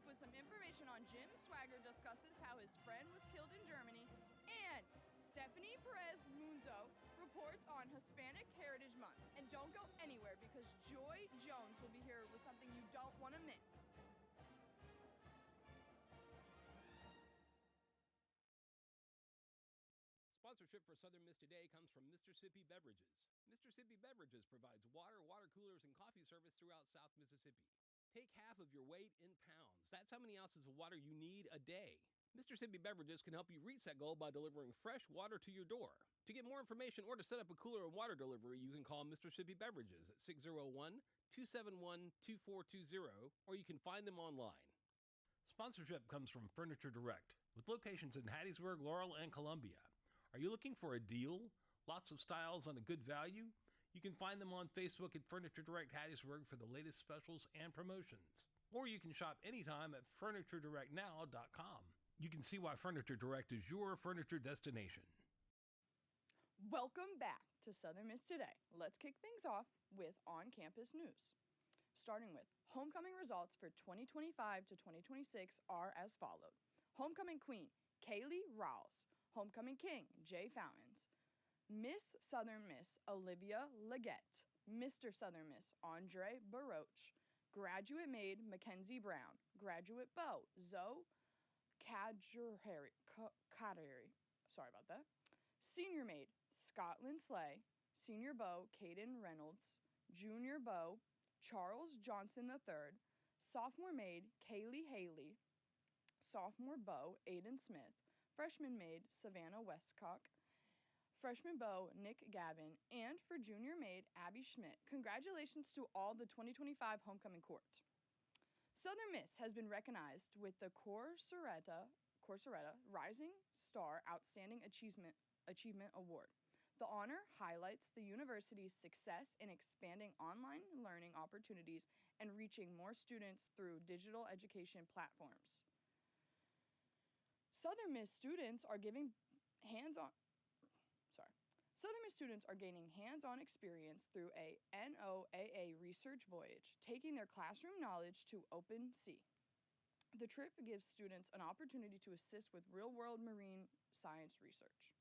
up with some information on Jim Swagger discusses how his friend was killed in Germany, and Stephanie Perez Munzo reports on Hispanic Heritage Month. And don't go anywhere because Joy Jones will be here with something you don't want to miss. Sponsorship for Southern Miss Today comes from Mississippi Beverages. Mississippi Beverages provides water, water coolers, and coffee service throughout South Mississippi. Take half of your weight in pounds. That's how many ounces of water you need a day. Mississippi Beverages can help you reach that goal by delivering fresh water to your door. To get more information or to set up a cooler and water delivery, you can call Mississippi Beverages at 601-271-2420, or you can find them online. Sponsorship comes from Furniture Direct, with locations in Hattiesburg, Laurel, and Columbia. Are you looking for a deal? Lots of styles on a good value? You can find them on Facebook at Furniture Direct Hattiesburg for the latest specials and promotions. Or you can shop anytime at FurnitureDirectNow.com. You can see why Furniture Direct is your furniture destination. Welcome back to Southern Miss Today. Let's kick things off with on-campus news. Starting with homecoming results for 2025 to 2026 are as followed. Homecoming Queen, Kaylee Rouse. Homecoming King, Jay Fountains. Miss Southern Miss, Olivia Leggett. Mr. Southern Miss, Andre Baroche. Graduate Maid, Mackenzie Brown. Graduate Beau, Zoe Kadri. Sorry about that. Senior Maid, Scotland Slay. Senior Beau, Caden Reynolds. Junior Beau, Charles Johnson III. Sophomore Maid, Kaylee Haley. Sophomore Beau, Aiden Smith. Freshman Maid, Savannah Westcock. Freshman Beau, Nick Gavin. And for Junior Maid, Abby Schmidt. Congratulations to all the 2025 homecoming court. Southern Miss has been recognized with the Corsoretta Rising Star Outstanding Achievement Award. The honor highlights the university's success in expanding online learning opportunities and reaching more students through digital education platforms. Southern Miss students are gaining hands-on experience through a NOAA research voyage, taking their classroom knowledge to open sea. The trip gives students an opportunity to assist with real-world marine science research.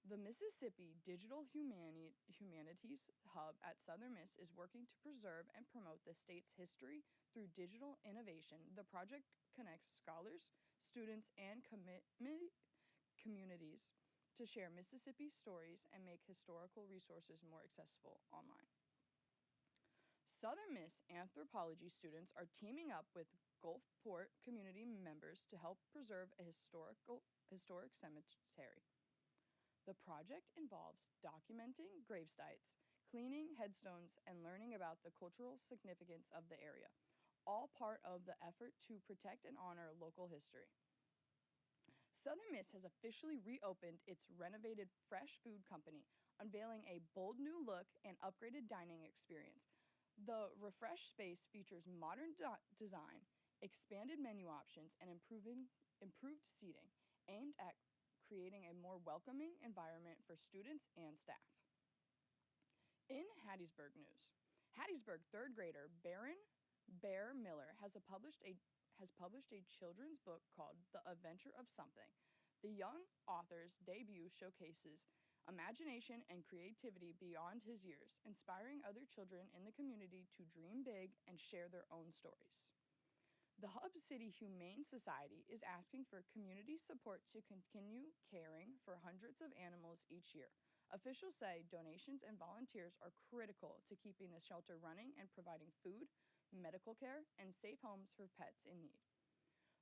The Mississippi Digital Humanities Hub at Southern Miss is working to preserve and promote the state's history through digital innovation. The project connects scholars, students, and communities to share Mississippi stories and make historical resources more accessible online. Southern Miss anthropology students are teaming up with Gulfport community members to help preserve a historic cemetery. The project involves documenting grave sites, cleaning headstones, and learning about the cultural significance of the area, all part of the effort to protect and honor local history. Southern Miss has officially reopened its renovated fresh food company, unveiling a bold new look and upgraded dining experience. The refreshed space features modern design, expanded menu options, and improved seating, aimed at creating a more welcoming environment for students and staff. In Hattiesburg news, Hattiesburg third grader Baron Bear Miller has published a children's book called The Adventure of Something. The young author's debut showcases imagination and creativity beyond his years, inspiring other children in the community to dream big and share their own stories. The Hub City Humane Society is asking for community support to continue caring for hundreds of animals each year. Officials say donations and volunteers are critical to keeping the shelter running and providing food, medical care, and safe homes for pets in need.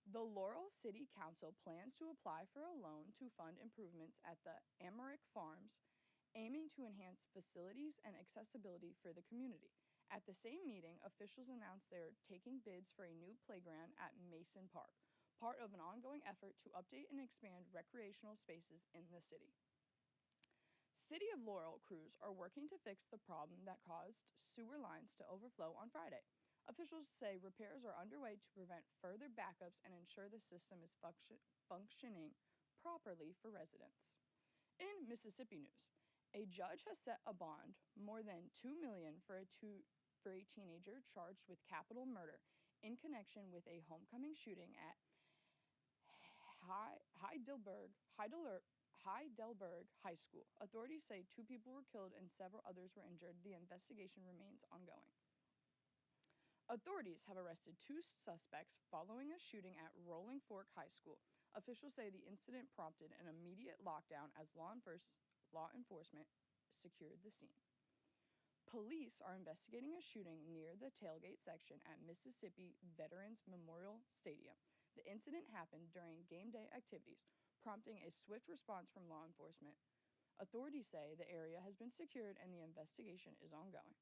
The Laurel City Council plans to apply for a loan to fund improvements at the Amarick Farms, aiming to enhance facilities and accessibility for the community. At the same meeting, officials announced they are taking bids for a new playground at Mason Park, part of an ongoing effort to update and expand recreational spaces in the city. City of Laurel crews are working to fix the problem that caused sewer lines to overflow on Friday. Officials say repairs are underway to prevent further backups and ensure the system is functioning properly for residents. In Mississippi news, a judge has set a bond more than $2 million for a teenager charged with capital murder in connection with a homecoming shooting at Heidelberg High School. Authorities say 2 people were killed and several others were injured. The investigation remains ongoing. Authorities have arrested 2 suspects following a shooting at Rolling Fork High School. Officials say the incident prompted an immediate lockdown as law enforcement secured the scene. Police are investigating a shooting near the tailgate section at Mississippi Veterans Memorial Stadium. The incident happened during game day activities, prompting a swift response from law enforcement. Authorities say the area has been secured and the investigation is ongoing.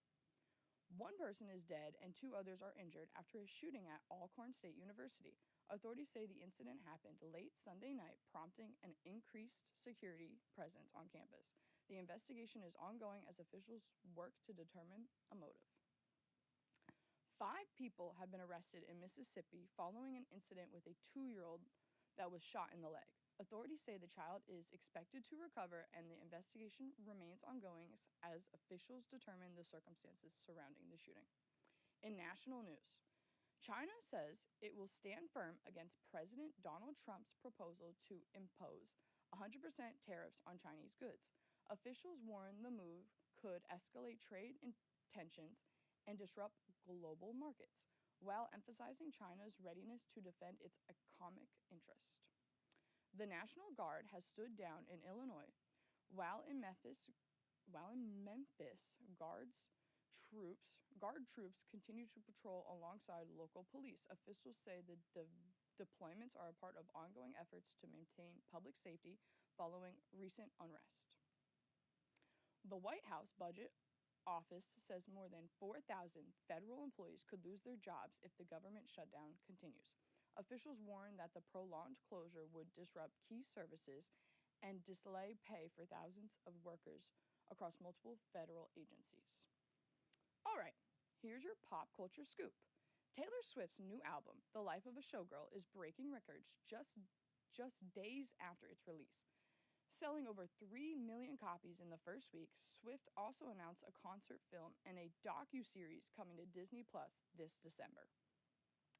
1 person is dead and 2 others are injured after a shooting at Alcorn State University. Authorities say the incident happened late Sunday night, prompting an increased security presence on campus. The investigation is ongoing as officials work to determine a motive. 5 people have been arrested in Mississippi following an incident with a 2-year-old that was shot in the leg. Authorities say the child is expected to recover and the investigation remains ongoing as officials determine the circumstances surrounding the shooting. In national news, China says it will stand firm against President Donald Trump's proposal to impose 100% tariffs on Chinese goods. Officials warn the move could escalate trade tensions and disrupt global markets, while emphasizing China's readiness to defend its economic interest. The National Guard has stood down in Illinois, while in Memphis, guard troops continue to patrol alongside local police. Officials say the deployments are a part of ongoing efforts to maintain public safety following recent unrest. The White House Budget Office says more than 4,000 federal employees could lose their jobs if the government shutdown continues. Officials warn that the prolonged closure would disrupt key services and delay pay for thousands of workers across multiple federal agencies. All right, here's your pop culture scoop. Taylor Swift's new album, The Life of a Showgirl, is breaking records just days after its release. Selling over 3 million copies in the first week, Swift also announced a concert film and a docu-series coming to Disney Plus this December.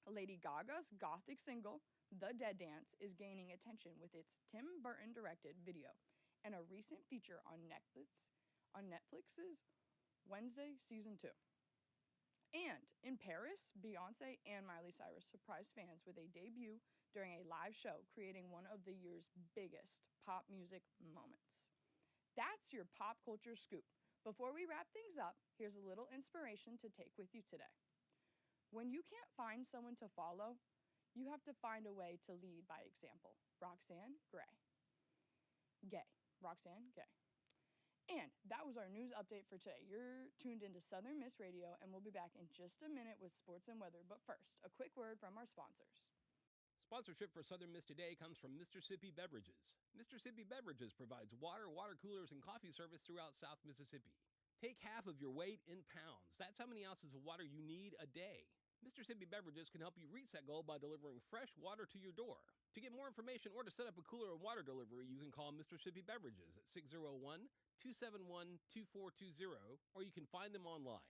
Lady Gaga's gothic single, The Dead Dance, is gaining attention with its Tim Burton-directed video and a recent feature on Netflix's Wednesday Season 2. And in Paris, Beyoncé and Miley Cyrus surprised fans with a debut during a live show, creating one of the year's biggest pop music moments. That's your pop culture scoop. Before we wrap things up, here's a little inspiration to take with you today. When you can't find someone to follow, you have to find a way to lead by example. Roxane Gay. Roxane Gay. And that was our news update for today. You're tuned into Southern Miss Radio, and we'll be back in just a minute with sports and weather. But first, a quick word from our sponsors. Sponsorship for Southern Miss today comes from Mr. Sippy Beverages. Mr. Sippy Beverages provides water, water coolers, and coffee service throughout South Mississippi. Take half of your weight in pounds. That's how many ounces of water you need a day. Mr. Sippy Beverages can help you reach that goal by delivering fresh water to your door. To get more information or to set up a cooler and water delivery, you can call Mr. Sippy Beverages at 601-271-2420, or you can find them online.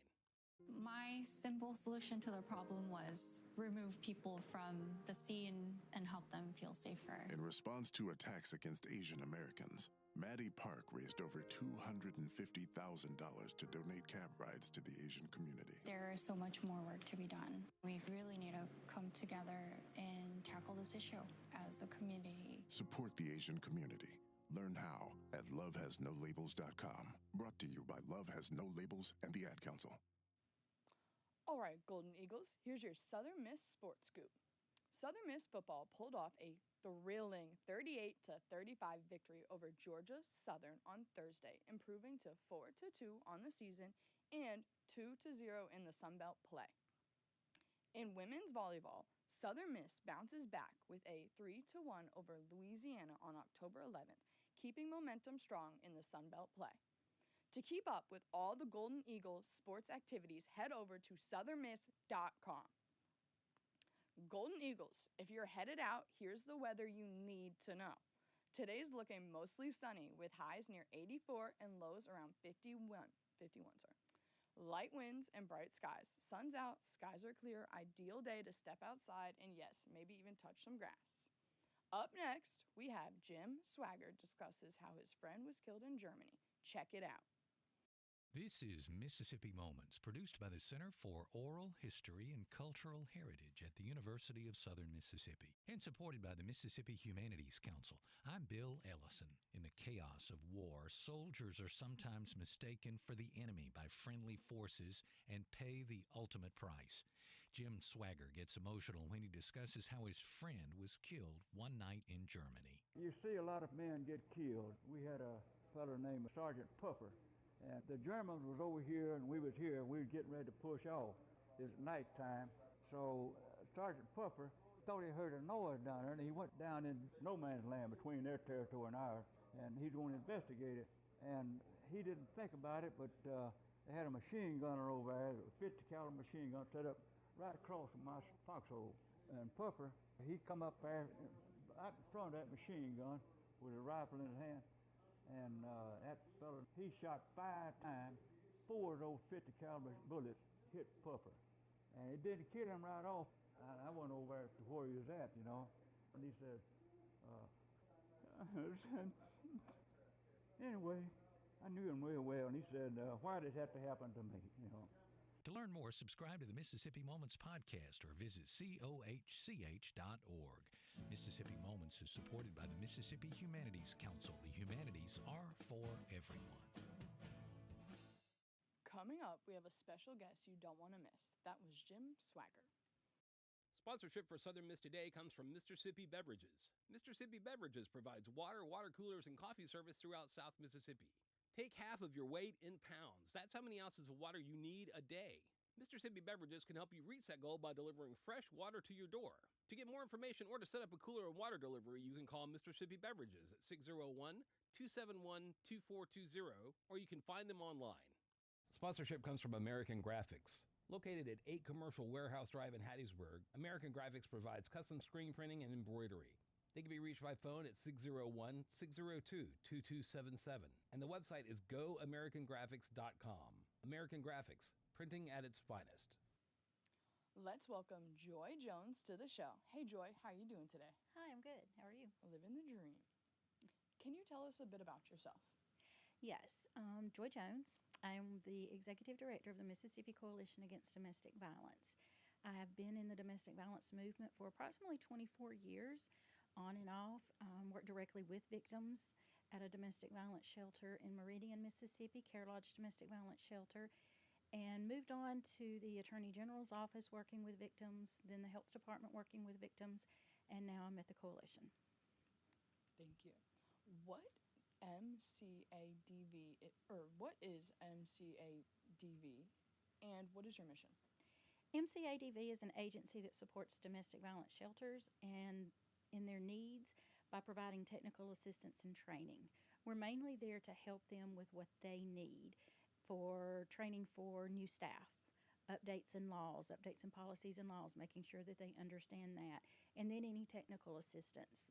My simple solution to the problem was remove people from the scene and help them feel safer. In response to attacks against Asian Americans, Maddie Park raised over $250,000 to donate cab rides to the Asian community. There is so much more work to be done. We really need to come together and tackle this issue as a community. Support the Asian community. Learn how at lovehasnolabels.com. Brought to you by Love Has No Labels and the Ad Council. All right, Golden Eagles, here's your Southern Miss sports scoop. Southern Miss football pulled off a thrilling 38-35 victory over Georgia Southern on Thursday, improving to 4-2 on the season and 2-0 in the Sun Belt play. In women's volleyball, Southern Miss bounces back with a 3-1 over Louisiana on October 11th, keeping momentum strong in the Sun Belt play. To keep up with all the Golden Eagles sports activities, head over to southernmiss.com. Golden Eagles, if you're headed out, here's the weather you need to know. Today's looking mostly sunny with highs near 84 and lows around 51. Light winds and bright skies. Sun's out, skies are clear, ideal day to step outside and yes, maybe even touch some grass. Up next, we have Jim Swaggart discusses how his friend was killed in Germany. Check it out. This is Mississippi Moments, produced by the Center for Oral History and Cultural Heritage at the University of Southern Mississippi, and supported by the Mississippi Humanities Council. I'm Bill Ellison. In the chaos of war, soldiers are sometimes mistaken for the enemy by friendly forces and pay the ultimate price. Jim Swaggart gets emotional when he discusses how his friend was killed one night in Germany. You see a lot of men get killed. We had a fellow named Sergeant Puffer. And the Germans was over here and we was here. We was getting ready to push off. It's nighttime. So Sergeant Puffer thought he heard a noise down there, and he went down in no man's land between their territory and ours, and he's going to investigate it. And he didn't think about it, but they had a machine gunner over there, a 50 caliber machine gun set up right across from my foxhole. And Puffer, he come up there right in front of that machine gun with a rifle in his hand. And that fella, he shot 5 times. 4 of those 50 caliber bullets hit Puffer. And it didn't kill him right off. I went over there to where he was at, you know. And he said, anyway, I knew him real well. And he said, why did it have to happen to me, you know? To learn more, subscribe to the Mississippi Moments podcast or visit cohch.org. Mississippi Moments is supported by the Mississippi Humanities Council. The humanities are for everyone. Coming up, we have a special guest you don't want to miss. That was Jim Swaggart. Sponsorship for Southern Miss today comes from Mississippi Beverages. Mississippi Beverages provides water, water coolers, and coffee service throughout South Mississippi. Take half of your weight in pounds. That's how many ounces of water you need a day. Mississippi Beverages can help you reach that goal by delivering fresh water to your door. To get more information or to set up a cooler and water delivery, you can call Mississippi Beverages at 601-271-2420, or you can find them online. Sponsorship comes from American Graphics. Located at 8 Commercial Warehouse Drive in Hattiesburg, American Graphics provides custom screen printing and embroidery. They can be reached by phone at 601-602-2277. And the website is goamericangraphics.com. American Graphics, printing at its finest. Let's welcome Joy Jones to the show. Hey Joy, how are you doing today? Hi, I'm good. How are you? Living the dream. Can you tell us a bit about yourself? Yes, Joy Jones. I'm the Executive Director of the Mississippi Coalition Against Domestic Violence. I have been in the domestic violence movement for approximately 24 years, on and off. Worked directly with victims at a domestic violence shelter in Meridian, Mississippi, Care Lodge Domestic Violence Shelter, and moved on to the Attorney General's office working with victims, then the Health Department working with victims, and now I'm at the Coalition. Thank you. What MCADV, or what is MCADV, and what is your mission? MCADV is an agency that supports domestic violence shelters and in their needs by providing technical assistance and training. We're mainly there to help them with what they need for training for new staff, updates in laws, updates in policies and laws, making sure that they understand that, and then any technical assistance.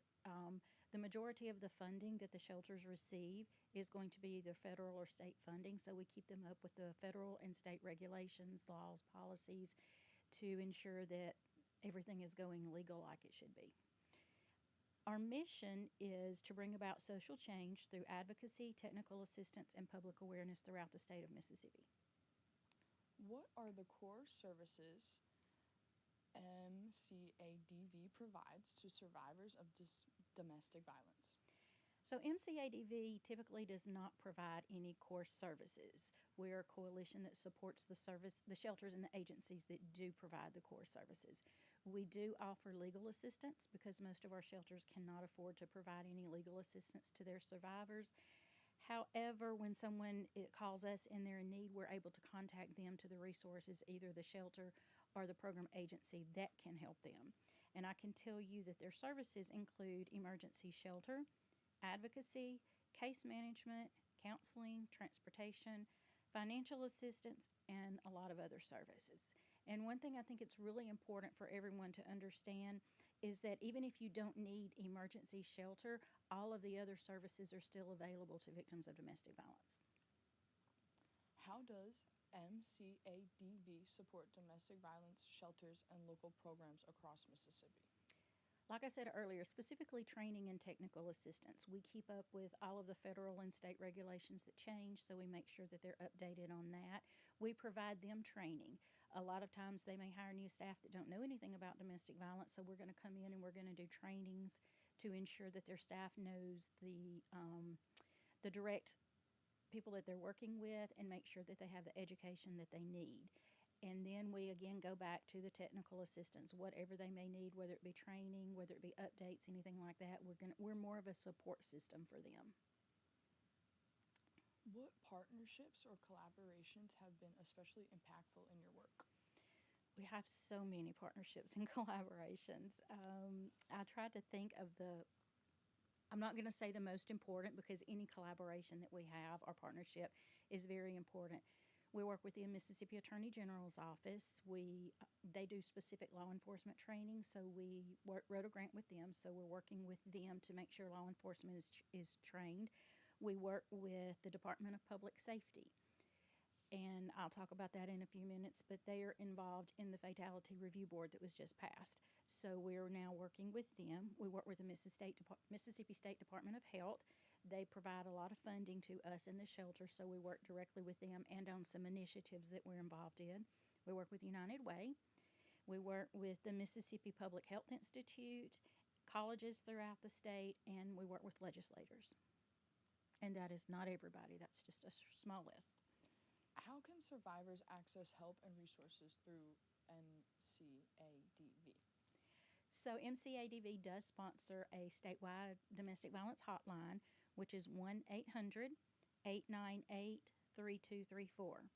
The majority of the funding that the shelters receive is going to be either federal or state funding, so we keep them up with the federal and state regulations, laws, policies to ensure that everything is going legal like it should be. Our mission is to bring about social change through advocacy, technical assistance, and public awareness throughout the state of Mississippi. What are the core services MCADV provides to survivors of domestic violence? So MCADV typically does not provide any core services. We're a coalition that supports the shelters and the agencies that do provide the core services. We do offer legal assistance because most of our shelters cannot afford to provide any legal assistance to their survivors. However, when someone calls us and they're in need, we're able to contact them to the resources, either the shelter or the program agency that can help them. And I can tell you that their services include emergency shelter, advocacy, case management, counseling, transportation, financial assistance, and a lot of other services. And one thing I think it's really important for everyone to understand is that even if you don't need emergency shelter, all of the other services are still available to victims of domestic violence. How does MCADV support domestic violence shelters and local programs across Mississippi? Like I said earlier, specifically training and technical assistance. We keep up with all of the federal and state regulations that change, so we make sure that they're updated on that. We provide them training. A lot of times they may hire new staff that don't know anything about domestic violence, so we're going to come in and we're going to do trainings to ensure that their staff knows the direct people that they're working with and make sure that they have the education that they need. And then we again go back to the technical assistance, whatever they may need, whether it be training, whether it be updates, anything like that. We're more of a support system for them. What partnerships or collaborations have been especially impactful in your work? We have so many partnerships and collaborations. I tried to think of I'm not going to say the most important, because any collaboration that we have, our partnership, is very important. We work with the Mississippi Attorney General's office. They do specific law enforcement training, so we wrote a grant with them. So we're working with them to make sure law enforcement is trained. We work with the Department of Public Safety, and I'll talk about that in a few minutes, but they are involved in the Fatality Review Board that was just passed. So we're now working with them. We work with the Mississippi State Department of Health. They provide a lot of funding to us in the shelter, so we work directly with them and on some initiatives that we're involved in. We work with United Way. We work with the Mississippi Public Health Institute, colleges throughout the state, and we work with legislators. And that is not everybody. That's just a small list. How can survivors access help and resources through MCADV? So MCADV does sponsor a statewide domestic violence hotline, which is 1-800-898-3234.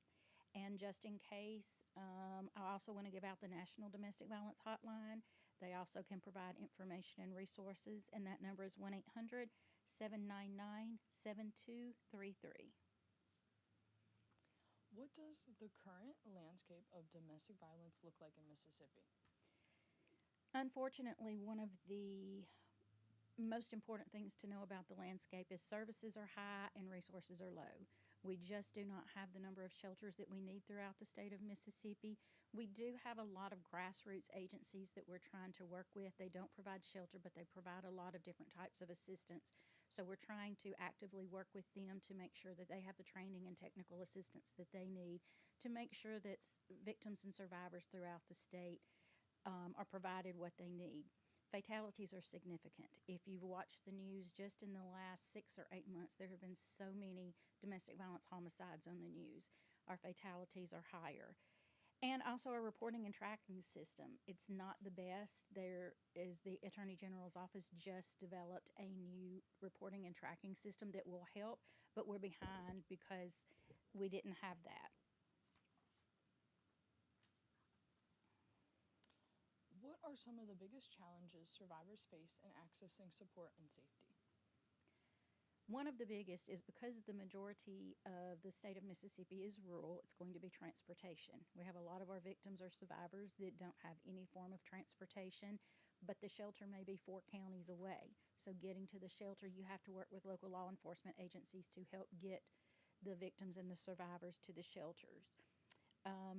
And just in case, I also want to give out the National Domestic Violence Hotline. They also can provide information and resources, and that number is 1-800-799-7233. What does the current landscape of domestic violence look like in Mississippi? Unfortunately, one of the most important things to know about the landscape is services are high and resources are low. We just do not have the number of shelters that we need throughout the state of Mississippi. We do have a lot of grassroots agencies that we're trying to work with. They don't provide shelter, but they provide a lot of different types of assistance. So we're trying to actively work with them to make sure that they have the training and technical assistance that they need to make sure that victims and survivors throughout the state are provided what they need. Fatalities are significant. If you've watched the news just in the last 6 or 8 months, there have been so many domestic violence homicides on the news. Our fatalities are higher. And also our reporting and tracking system. It's not the best. There is the Attorney General's office just developed a new reporting and tracking system that will help, but we're behind because we didn't have that. What are some of the biggest challenges survivors face in accessing support and safety? One of the biggest is because the majority of the state of Mississippi is rural, it's going to be transportation. We have a lot of our victims or survivors that don't have any form of transportation, but the shelter may be 4 counties away. So getting to the shelter, you have to work with local law enforcement agencies to help get the victims and the survivors to the shelters.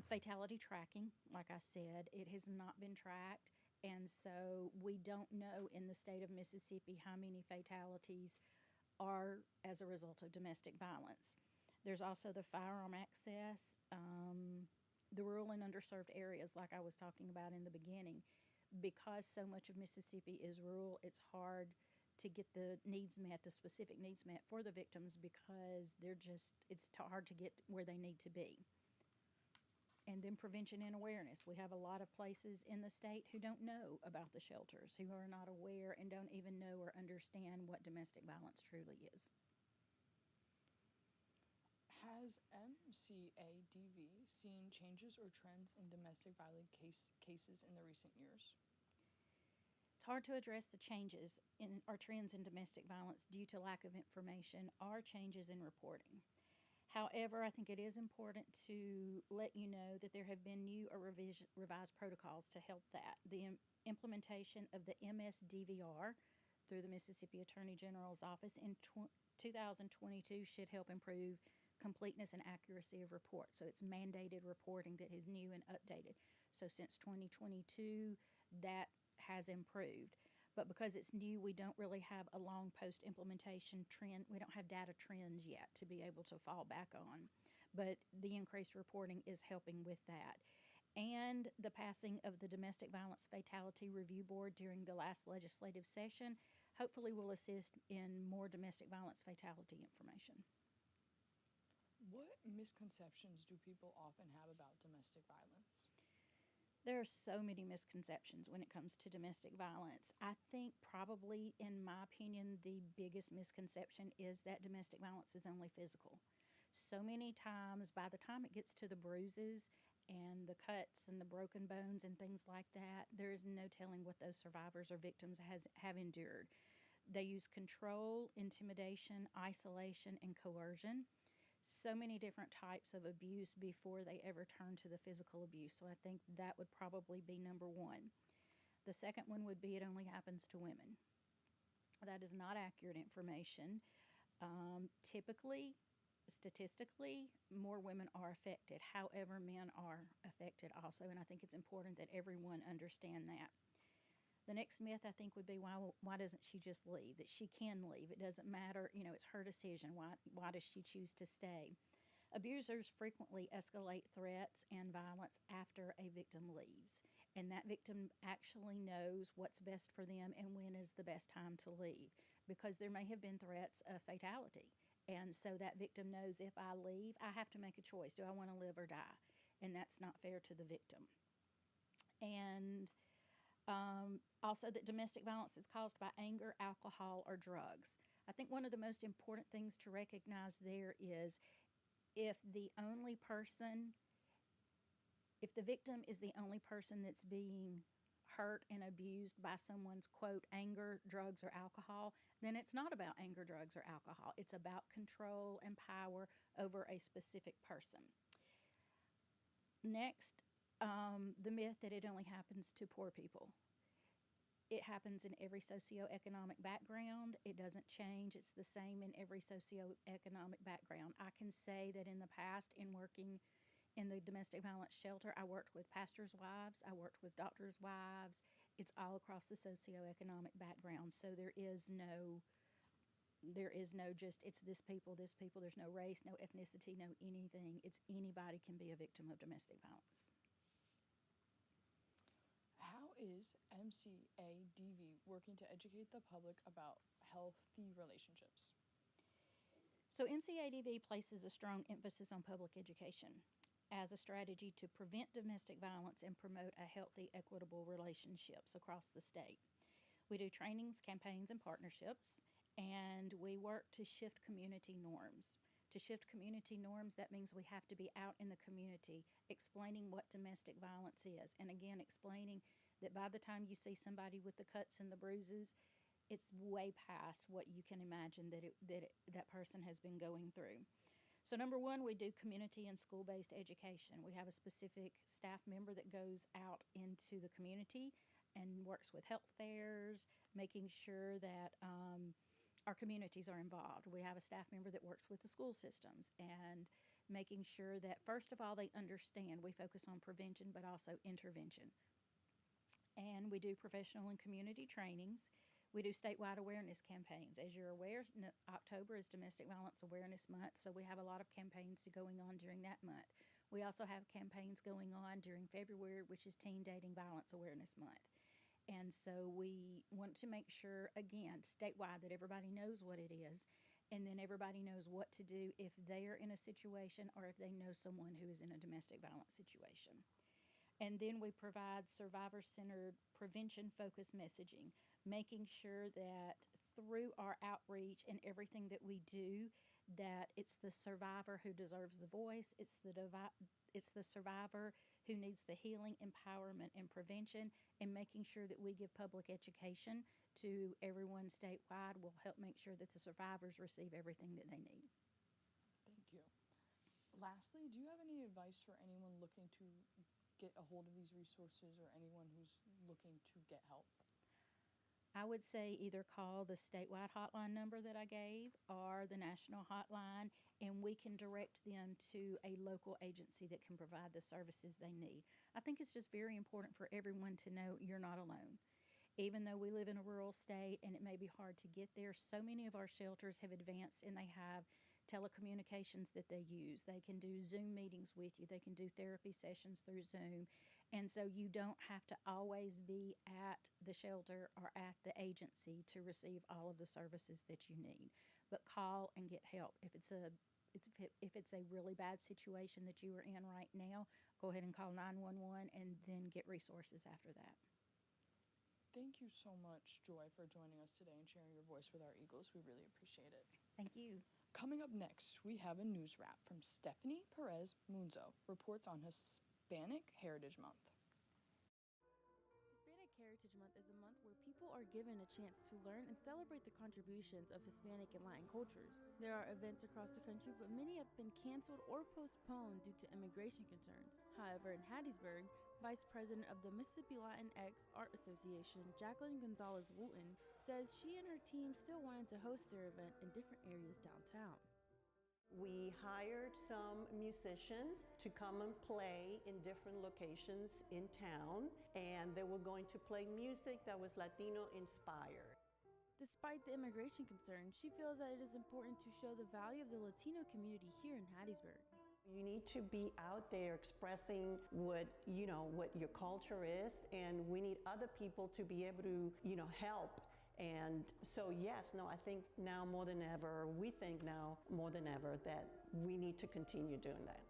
Fatality tracking, like I said, it has not been tracked, and so we don't know in the state of Mississippi how many fatalities are as a result of domestic violence. There's also the firearm access, the rural and underserved areas, like I was talking about in the beginning. Because so much of Mississippi is rural, it's hard to get the needs met, the specific needs met for the victims, because it's hard to get where they need to be. And then prevention and awareness. We have a lot of places in the state who don't know about the shelters, who are not aware and don't even know or understand what domestic violence truly is. Has MCADV seen changes or trends in domestic violence cases in the recent years? It's hard to address the changes in our trends in domestic violence due to lack of information or changes in reporting. However, I think it is important to let you know that there have been new or revised protocols to help that. The implementation of the MSDVR through the Mississippi Attorney General's office in 2022 should help improve completeness and accuracy of reports. So it's mandated reporting that is new and updated. So since 2022, that has improved. But because it's new, we don't really have a long post-implementation trend. We don't have data trends yet to be able to fall back on. But the increased reporting is helping with that. And the passing of the Domestic Violence Fatality Review Board during the last legislative session hopefully will assist in more domestic violence fatality information. What misconceptions do people often have about domestic violence? There are so many misconceptions when it comes to domestic violence. I think probably, in my opinion, the biggest misconception is that domestic violence is only physical. So many times, by the time it gets to the bruises and the cuts and the broken bones and things like that, there is no telling what those survivors or victims have endured. They use control, intimidation, isolation, and coercion. So many different types of abuse before they ever turn to the physical abuse. So I think that would probably be number one. The second one would be it only happens to women. That is not accurate information. Typically, statistically, more women are affected. However, men are affected also, and I think it's important that everyone understand that. The next myth, I think, would be why doesn't she just leave? That she can leave. It doesn't matter. It's her decision. Why does she choose to stay? Abusers frequently escalate threats and violence after a victim leaves. And that victim actually knows what's best for them and when is the best time to leave. Because there may have been threats of fatality. And so that victim knows if I leave, I have to make a choice. Do I want to live or die? And that's not fair to the victim. And also, that domestic violence is caused by anger, alcohol, or drugs. I think one of the most important things to recognize there is if the victim is the only person that's being hurt and abused by someone's, quote, anger, drugs, or alcohol, then it's not about anger, drugs, or alcohol. It's about control and power over a specific person. Next, the myth that it only happens to poor people. It happens in every socioeconomic background. It doesn't change. It's the same in every socioeconomic background. I can say that in the past, in working in the domestic violence shelter, I worked with pastors' wives. I worked with doctors' wives. It's all across the socioeconomic background. So there is no just, it's this people. There's no race, no ethnicity, no anything. It's anybody can be a victim of domestic violence. How is MCADV working to educate the public about healthy relationships? So MCADV places a strong emphasis on public education as a strategy to prevent domestic violence and promote a healthy, equitable relationships across the state. We do trainings, campaigns, and partnerships, and we work to shift community norms. To shift community norms, that means we have to be out in the community explaining what domestic violence is. And again, explaining that by the time you see somebody with the cuts and the bruises, it's way past what you can imagine that person has been going through. So number one, we do community and school-based education. We have a specific staff member that goes out into the community and works with health fairs, making sure that our communities are involved. We have a staff member that works with the school systems and making sure that, first of all, they understand. We focus on prevention, but also intervention. And we do professional and community trainings. We do statewide awareness campaigns. As you're aware, October is Domestic Violence Awareness Month, so we have a lot of campaigns going on during that month. We also have campaigns going on during February, which is Teen Dating Violence Awareness Month. And so we want to make sure, again, statewide, that everybody knows what it is, and then everybody knows what to do if they're in a situation or if they know someone who is in a domestic violence situation. And then we provide survivor-centered, prevention-focused messaging, making sure that through our outreach and everything that we do, that it's the survivor who deserves the voice, it's the survivor who needs the healing, empowerment, and prevention, and making sure that we give public education to everyone statewide will help make sure that the survivors receive everything that they need. Thank you. Lastly, do you have any advice for anyone looking to get a hold of these resources or anyone who's looking to get help? I would say either call the statewide hotline number that I gave or the national hotline, and we can direct them to a local agency that can provide the services they need. I think it's just very important for everyone to know you're not alone. Even though we live in a rural state and it may be hard to get there, so many of our shelters have advanced and they have telecommunications that they use. They can do Zoom meetings with you, they can do therapy sessions through Zoom. And so you don't have to always be at the shelter or at the agency to receive all of the services that you need. But call and get help. If it's a really bad situation that you are in right now, go ahead and call 911 and then get resources after that. Thank you so much, Joy, for joining us today and sharing your voice with our Eagles. We really appreciate it. Thank you. Coming up next, we have a news wrap from Stephanie Perez Munzo, reports on Hispanic Heritage Month. Hispanic Heritage Month is a month where people are given a chance to learn and celebrate the contributions of Hispanic and Latin cultures. There are events across the country, but many have been canceled or postponed due to immigration concerns. However, in Hattiesburg, Vice President of the Mississippi Latinx Art Association, Jacqueline Gonzalez Wooten, says she and her team still wanted to host their event in different areas downtown. We hired some musicians to come and play in different locations in town, and they were going to play music that was Latino inspired. Despite the immigration concerns, she feels that it is important to show the value of the Latino community here in Hattiesburg. You need to be out there expressing what your culture is, and we need other people to be able to, help. And so, yes, I think now more than ever, we think now more than ever that we need to continue doing that.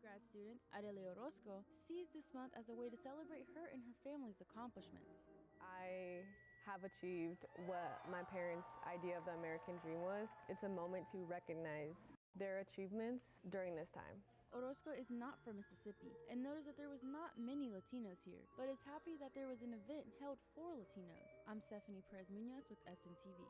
Grad student Adelia Orozco sees this month as a way to celebrate her and her family's accomplishments. I have achieved what my parents' idea of the American dream was. It's a moment to recognize their achievements during this time. Orozco is not from Mississippi and noticed that there was not many Latinos here, but is happy that there was an event held for Latinos. I'm Stephanie Perez Munoz with SMTV.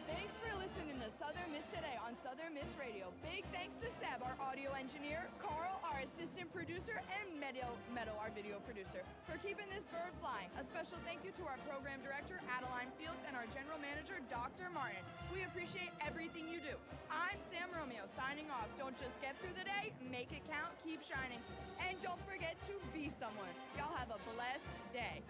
Thanks for listening to Southern Miss Today on Southern Miss Radio. Big thanks to Seb, our audio engineer, Carl, our assistant producer, and Meadow, our video producer, for keeping this bird flying. A special thank you to our program director, Adeline Fields, and our general manager, Dr. Martin. We appreciate everything you do. I'm Sam Romeo, signing off. Don't just get through the day, make it count, keep shining, and don't forget to be someone. Y'all have a blessed day.